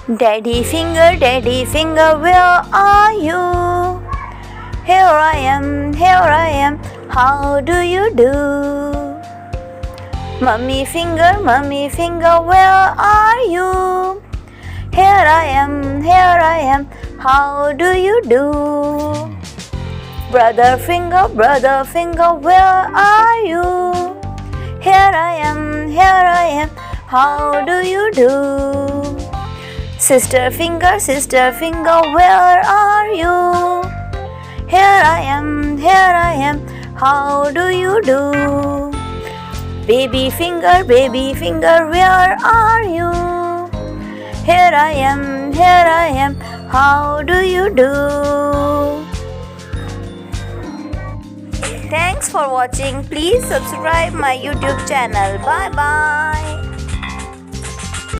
Daddy finger, where are you? Here I am, how do you do? Mummy finger, where are you? Here I am, how do you do? Brother finger, where are you? Here I am, how do you do? Sister finger, where are you? Here I am, how do you do? Baby finger, where are you? Here I am, how do you do? Thanks for watching. Please subscribe my YouTube channel. Bye bye.